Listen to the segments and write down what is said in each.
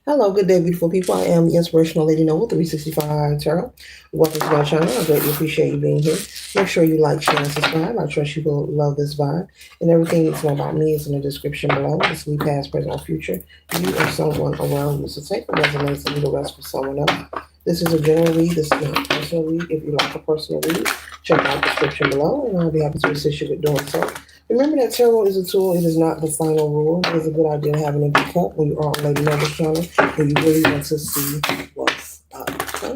Hello, good day, beautiful people. I am the Inspirational Lady Noble 365 Tarot. Welcome to my channel. I greatly appreciate you being here. Make sure you like, share, and subscribe. I trust you will love this vibe. And everything you need to know about me is in the description below. This week, past, present, or future. You or someone around you. So take what resonates and leave the rest for someone else. This is a general read. This is not a personal read. If you like a personal read, check out the description below, and I'll be happy to assist you with doing so. Remember that tarot is a tool. It is not the final rule. It is a good idea to have an empty cup when you are on Lady Noble's channel and you really want to see what's up. Okay?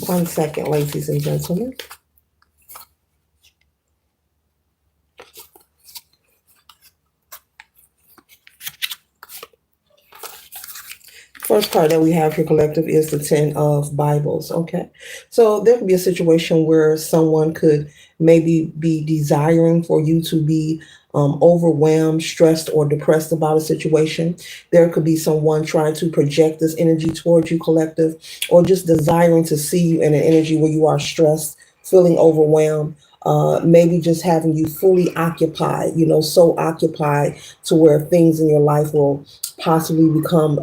1 second, ladies and gentlemen. First card that we have here, collective, is the Ten of Bibles. Okay. So there could be a situation where someone could maybe be desiring for you to be overwhelmed, stressed, or depressed about a situation. There could be someone trying to project this energy towards you, collective, or just desiring to see you in an energy where you are stressed, feeling overwhelmed. Maybe just having you fully occupied, so occupied to where things in your life will possibly become,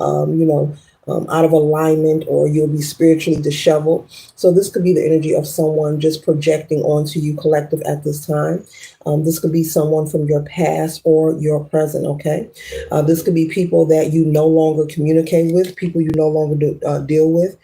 out of alignment, or you'll be spiritually disheveled. So this could be the energy of someone just projecting onto you, collective, at this time. This could be someone from your past or your present, okay? This could be people that you no longer communicate with, people you no longer deal with,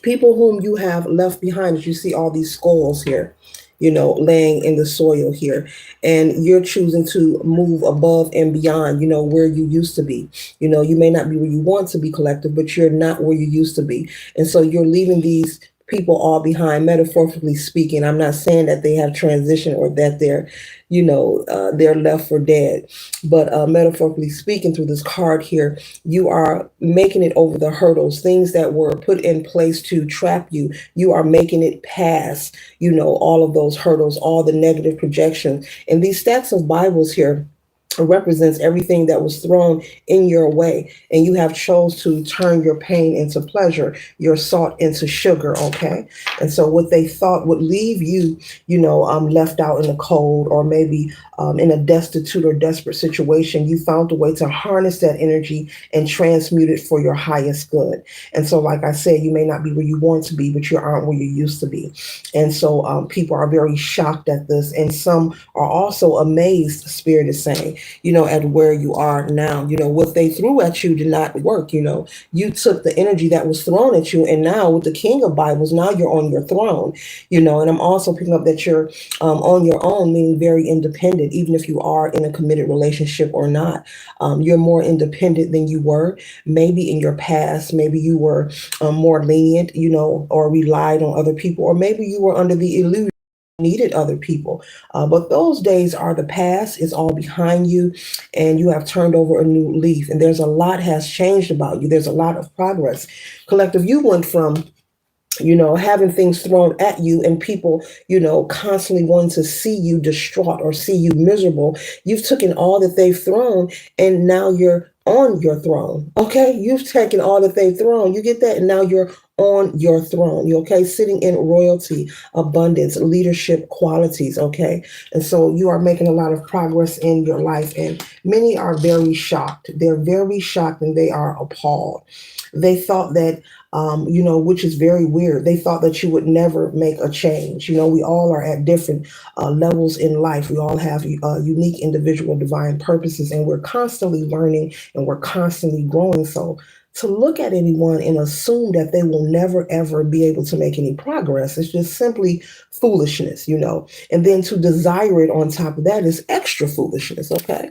people whom you have left behind. As you see all these skulls here, laying in the soil here, and you're choosing to move above and beyond, where you used to be. You may not be where you want to be, collective, but you're not where you used to be. And so you're leaving these people all behind, metaphorically speaking. I'm not saying that they have transitioned or that they're left for dead, but metaphorically speaking, through this card here, you are making it over the hurdles, things that were put in place to trap you. You are making it past, all of those hurdles, all the negative projections. And these stacks of Bibles here represents everything that was thrown in your way, and you have chose to turn your pain into pleasure, your salt into sugar. Okay. And so what they thought would leave you, left out in the cold, or maybe in a destitute or desperate situation, you found a way to harness that energy and transmute it for your highest good. And so, like I said, you may not be where you want to be, but you aren't where you used to be. And so people are very shocked at this, and some are also amazed, Spirit is saying, at where you are now. What they threw at you did not work. You took the energy that was thrown at you, and now with the King of Bibles, now you're on your throne. And I'm also picking up that you're on your own, meaning very independent, even if you are in a committed relationship or not. You're more independent than you were. Maybe in your past, maybe you were more lenient, or relied on other people, or maybe you were under the illusion needed other people. But those days are the past. It's all behind you, and you have turned over a new leaf. And there's a lot has changed about you. There's a lot of progress. Collective, you went from having things thrown at you, and people, constantly wanting to see you distraught or see you miserable. You've taken all that they've thrown, and now you're on your throne. Okay. You've taken all that they've thrown. You get that? And now you're on your throne. You okay? Sitting in royalty, abundance, leadership qualities. Okay. And so you are making a lot of progress in your life, and many are very shocked. They're very shocked, and they are appalled. They thought that, which is very weird. They thought that you would never make a change. We all are at different levels in life. We all have unique individual divine purposes, and we're constantly learning, and we're constantly growing. So to look at anyone and assume that they will never, ever be able to make any progress is just simply foolishness, and then to desire it on top of that is extra foolishness. Okay.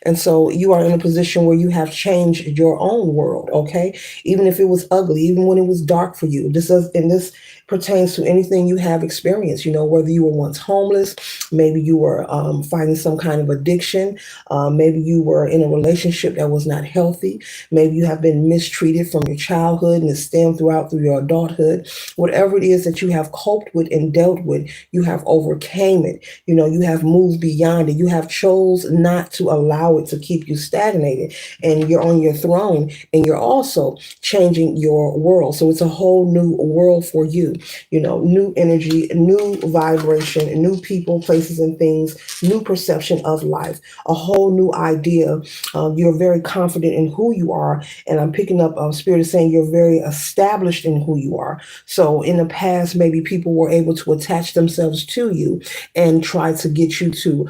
And so you are in a position where you have changed your own world. Okay. Even if it was ugly, even when it was dark for you, this pertains to anything you have experienced, whether you were once homeless, maybe you were fighting some kind of addiction, maybe you were in a relationship that was not healthy, maybe you have been mistreated from your childhood and it stemmed through your adulthood. Whatever it is that you have coped with and dealt with, you have overcame it. You have moved beyond it. You have chose not to allow it to keep you stagnated, and you're on your throne, and you're also changing your world. So it's a whole new world for you. New energy, new vibration, new people, places, and things, new perception of life, a whole new idea. You're very confident in who you are, and I'm picking up Spirit is saying you're very established in who you are. So in the past, maybe people were able to attach themselves to you and try to get you to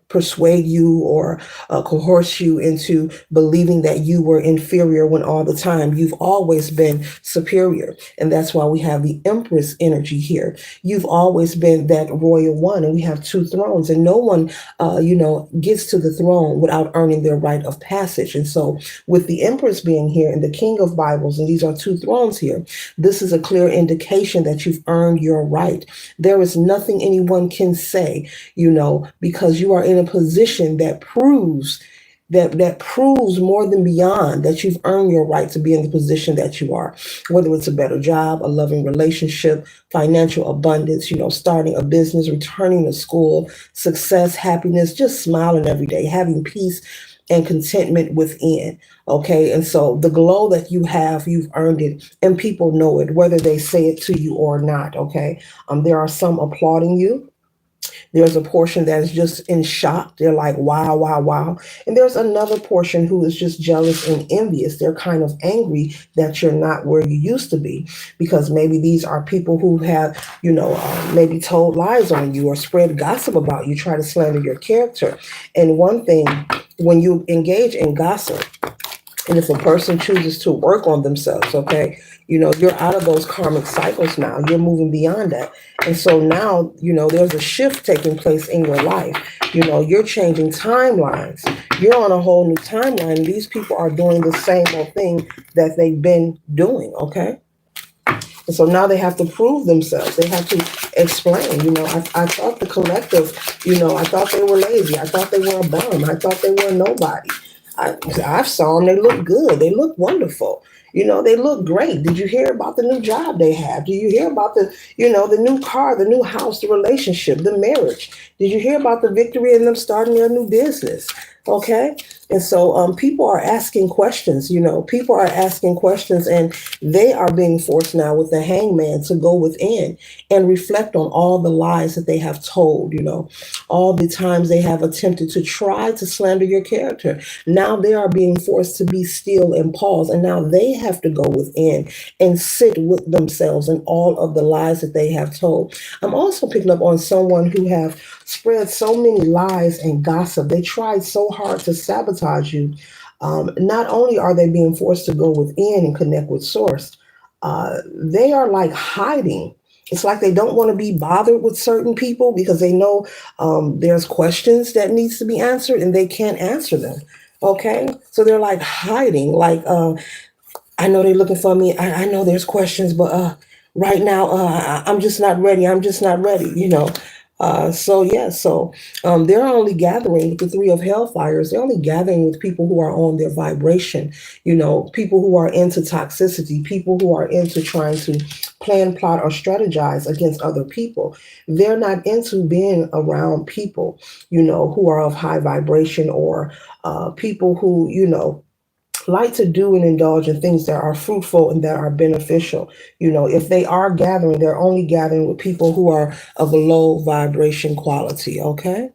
persuade you or coerce you into believing that you were inferior, when all the time you've always been superior. And that's why we have the Empress energy here. You've always been that royal one, and we have two thrones, and no one, gets to the throne without earning their rite of passage. And so with the Empress being here and the King of Bibles, and these are two thrones here, this is a clear indication that you've earned your right. There is nothing anyone can say, because you are in a position that proves more than beyond that you've earned your right to be in the position that you are, whether it's a better job, a loving relationship, financial abundance, starting a business, returning to school, success, happiness, just smiling every day, having peace and contentment within. Okay. And so the glow that you have, you've earned it, and people know it, whether they say it to you or not. Okay. There are some applauding you. There's a portion that is just in shock. They're like, wow, wow, wow. And there's another portion who is just jealous and envious. They're kind of angry that you're not where you used to be, because maybe these are people who have, maybe told lies on you or spread gossip about you, try to slander your character. And one thing, when you engage in gossip, and if a person chooses to work on themselves, okay, you're out of those karmic cycles now. You're moving beyond that. And so now, there's a shift taking place in your life. You're changing timelines. You're on a whole new timeline. These people are doing the same old thing that they've been doing, okay? And so now they have to prove themselves. They have to explain. I thought the collective, I thought they were lazy. I thought they were a bum. I thought they were a nobody. I saw them. They look good. They look wonderful. They look great. Did you hear about the new job they have? Did you hear about the new car, the new house, the relationship, the marriage? Did you hear about the victory in them starting their new business? Okay. And so people are asking questions, people are asking questions, and they are being forced now with the hangman to go within and reflect on all the lies that they have told, all the times they have attempted to try to slander your character. Now they are being forced to be still and pause. And now they have to go within and sit with themselves and all of the lies that they have told. I'm also picking up on someone who have spread so many lies and gossip. They tried so hard to sabotage you. Not only are they being forced to go within and connect with source, they are like hiding. It's like they don't want to be bothered with certain people because they know there's questions that needs to be answered and they can't answer them. Okay, so they're like hiding. Like I know they're looking for me. I know there's questions, but right now I'm just not ready. I'm just not ready. So they're only gathering with the three of hellfires. They're only gathering with people who are on their vibration, people who are into toxicity, people who are into trying to plan, plot, or strategize against other people. They're not into being around people, who are of high vibration, or people who, like to do and indulge in things that are fruitful and that are beneficial. If they are gathering, they're only gathering with people who are of a low vibration quality, okay?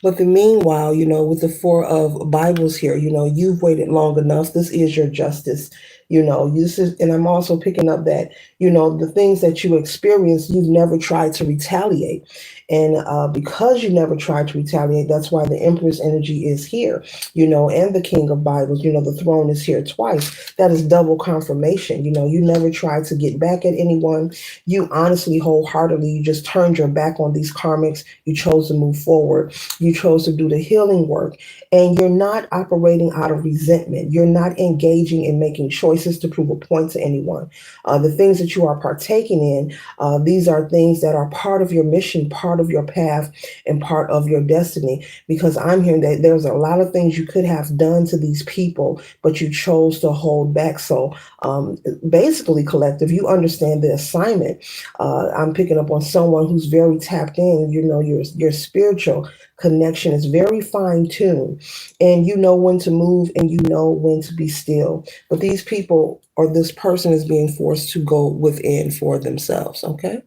But the meanwhile, with the four of Bibles here, you've waited long enough. This is your justice. And I'm also picking up that, the things that you experience, you've never tried to retaliate. And because you never tried to retaliate, that's why the Empress energy is here, and the King of Bibles, the throne is here twice. That is double confirmation. You never tried to get back at anyone. You honestly, wholeheartedly, you just turned your back on these karmics. You chose to move forward. You chose to do the healing work. And you're not operating out of resentment. You're not engaging in making choices choices to prove a point to anyone. The things that you are partaking in, these are things that are part of your mission, part of your path, and part of your destiny. Because I'm hearing that there's a lot of things you could have done to these people, but you chose to hold back. So basically, collective, you understand the assignment. I'm picking up on someone who's very tapped in. You know, your spiritual connection is very fine tuned, and you know when to move and you know when to be still. But these people or this person is being forced to go within for themselves. Okay.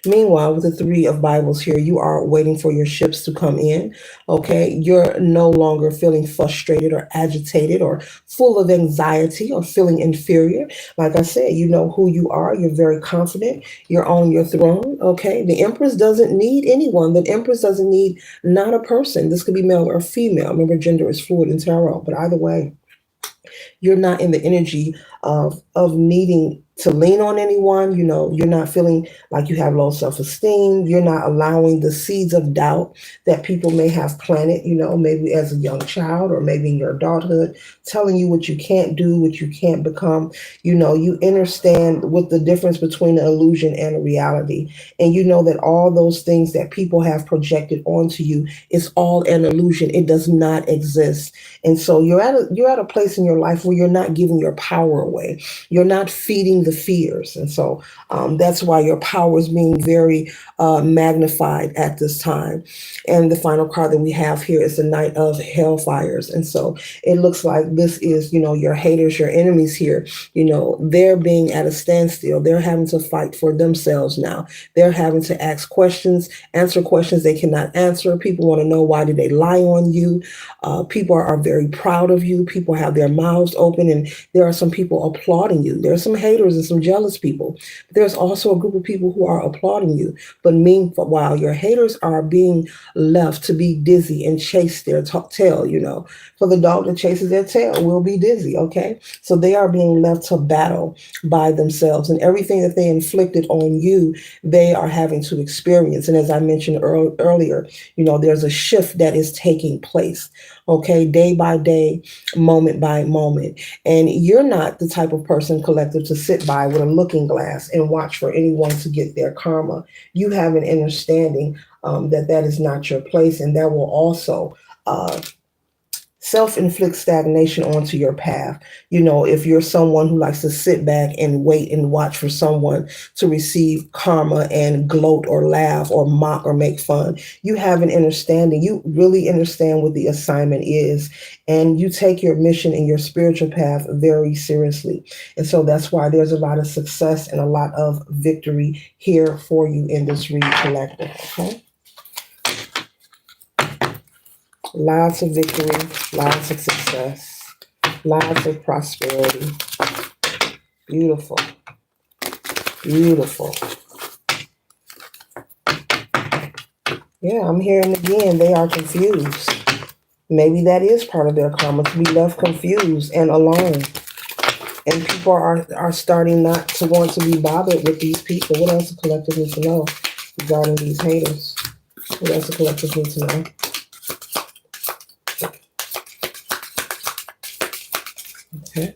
Meanwhile, with the three of Bibles here, you are waiting for your ships to come in. Okay. You're no longer feeling frustrated or agitated or full of anxiety or feeling inferior. Like I said, you know who you are. You're very confident. You're on your throne. Okay. The Empress doesn't need anyone. The Empress doesn't need not a person. This could be male or female. Remember, gender is fluid in tarot. But either way, you're not in the energy of needing to lean on anyone. You know, you're not feeling like you have low self-esteem. You're not allowing the seeds of doubt that people may have planted, you know, maybe as a young child or maybe in your adulthood, telling you what you can't do, what you can't become. You know, you understand what the difference between an illusion and a reality. And you know that all those things that people have projected onto you is all an illusion. It does not exist. And so you're at a place in your life where you're not giving your power away. You're not feeding the fears. And so that's why your power is being very magnified at this time. And the final card that we have here is the Knight of Hellfires. And so it looks like this is, you know, your haters, your enemies here, you know, they're being at a standstill. They're having to fight for themselves now. They're having to ask questions, answer questions they cannot answer. People want to know, why did they lie on you? People are very proud of you. People have their mouths open, and there are some people applauding you. There are some haters and some jealous people. But there's also a group of people who are applauding you. But meanwhile, your haters are being left to be dizzy and chase their tail, you know. For the dog that chases their tail will be dizzy, okay? So they are being left to battle by themselves. And everything that they inflicted on you, they are having to experience. And as I mentioned earlier, you know, there's a shift that is taking place, okay, day by day, moment by moment. And you're not the type of person, collective, to sit by with a looking glass and watch for anyone to get their karma. You have an understanding that that is not your place, and that will also self-inflict stagnation onto your path. You know, if you're someone who likes to sit back and wait and watch for someone to receive karma and gloat or laugh or mock or make fun, you have an understanding. You really understand what the assignment is, and you take your mission and your spiritual path very seriously. And so that's why there's a lot of success and a lot of victory here for you in this read, collective. Okay. Lots of victory, lots of success, lots of prosperity. Beautiful, beautiful. Yeah, I'm hearing again, they are confused. Maybe that is part of their karma, to be left confused and alone. And people are starting not to want to be bothered with these people. What else the collective needs to know regarding these haters? What else the collective needs to know? Okay.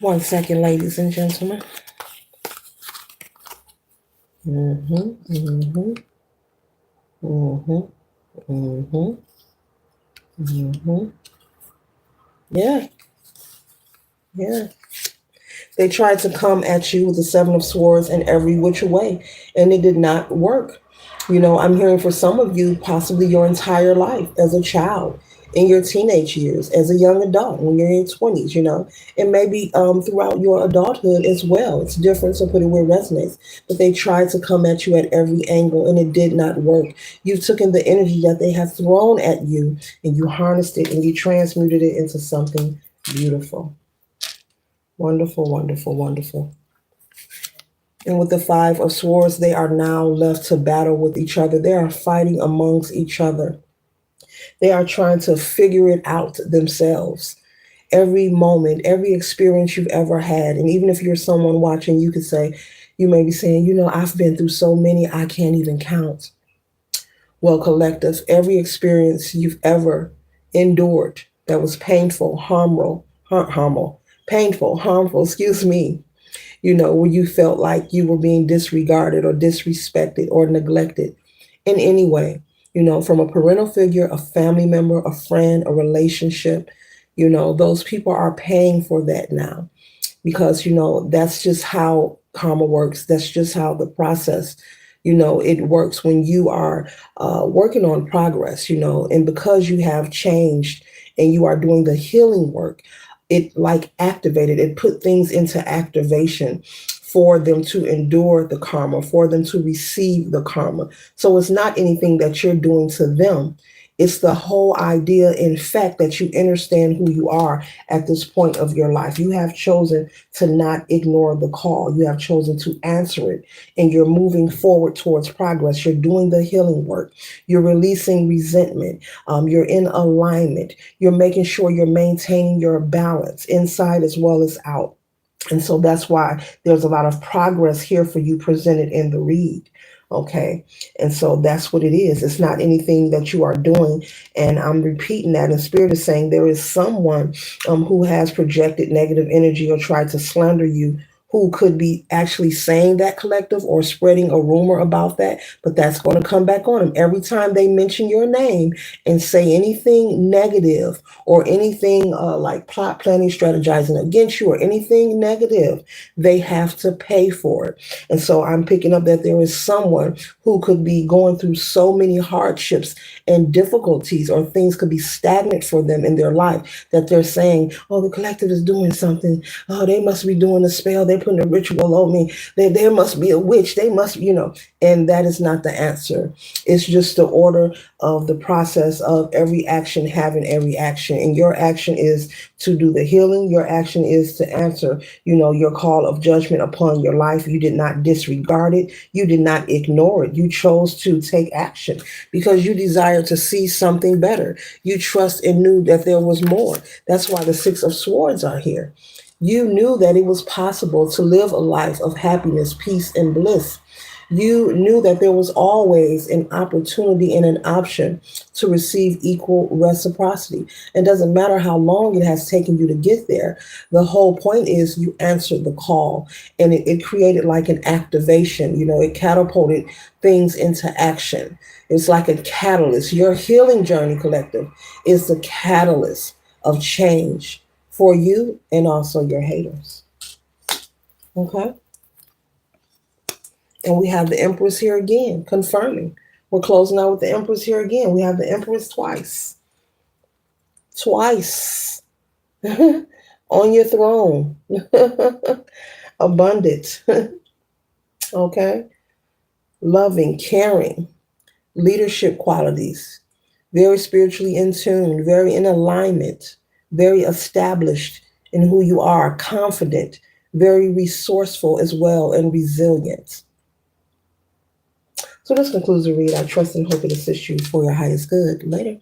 One second, ladies and gentlemen. Mm-hmm. Mm-hmm. Mm-hmm. Mm-hmm. Mm-hmm. Yeah. Yeah. They tried to come at you with the Seven of Swords in every which way, and it did not work. You know, I'm hearing for some of you, possibly your entire life as a child, in your teenage years, as a young adult, when you're in your 20s, you know, and maybe throughout your adulthood as well. It's different, so put it where it resonates. But they tried to come at you at every angle, and it did not work. You took in the energy that they have thrown at you, and you harnessed it, and you transmuted it into something beautiful. Wonderful, wonderful, wonderful. And with the Five of Swords, they are now left to battle with each other. They are fighting amongst each other. They are trying to figure it out themselves. Every moment, every experience you've ever had, and even if you're someone watching, you could say, you may be saying, you know, I've been through so many, I can't even count. Well, collective, every experience you've ever endured that was painful, harmful, excuse me, where you felt like you were being disregarded or disrespected or neglected in any way, from a parental figure, a family member, a friend, a relationship, those people are paying for that now because that's just how karma works. That's just how the process it works when you are working on progress, and because you have changed and you are doing the healing work, it like activated, it put things into activation for them to endure the karma, for them to receive the karma. So it's not anything that you're doing to them. It's the whole idea, in fact, that you understand who you are at this point of your life. You have chosen to not ignore the call. You have chosen to answer it, and you're moving forward towards progress. You're doing the healing work. You're releasing resentment. You're in alignment. You're making sure you're maintaining your balance inside as well as out. And so that's why there's a lot of progress here for you presented in the read. Okay. And so that's what it is. It's not anything that you are doing. And I'm repeating that. And Spirit is saying there is someone who has projected negative energy or tried to slander you, who could be actually saying that, collective, or spreading a rumor about that. But that's going to come back on them. Every time they mention your name and say anything negative or anything like plot, planning, strategizing against you or anything negative, they have to pay for it. And so I'm picking up that there is someone who could be going through so many hardships and difficulties, or things could be stagnant for them in their life, that they're saying, oh, the collective is doing something. Oh, they must be doing a spell. They're putting a ritual on me. There must be a witch. They must, and that is not the answer. It's just the order of the process of every action having every action. And your action is to do the healing. Your action is to answer, your call of judgment upon your life. You did not disregard it. You did not ignore it. You chose to take action because you desire to see something better. You trust and knew that there was more. That's why the Six of Swords are here. You knew that it was possible to live a life of happiness, peace, and bliss. You knew that there was always an opportunity and an option to receive equal reciprocity. It doesn't matter how long it has taken you to get there. The whole point is you answered the call, and it created like an activation. It catapulted things into action. It's like a catalyst. Your healing journey, collective, is the catalyst of change for you and also your haters. Okay? And we have the Empress here again, confirming. We're closing out with the Empress here again. We have the Empress twice. Twice. On your throne. Abundant. Okay? Loving, caring, leadership qualities. Very spiritually in tune, very in alignment, very established in who you are, confident, very resourceful as well, and resilient. So this concludes the read. I trust and hope it assists you for your highest good. Later.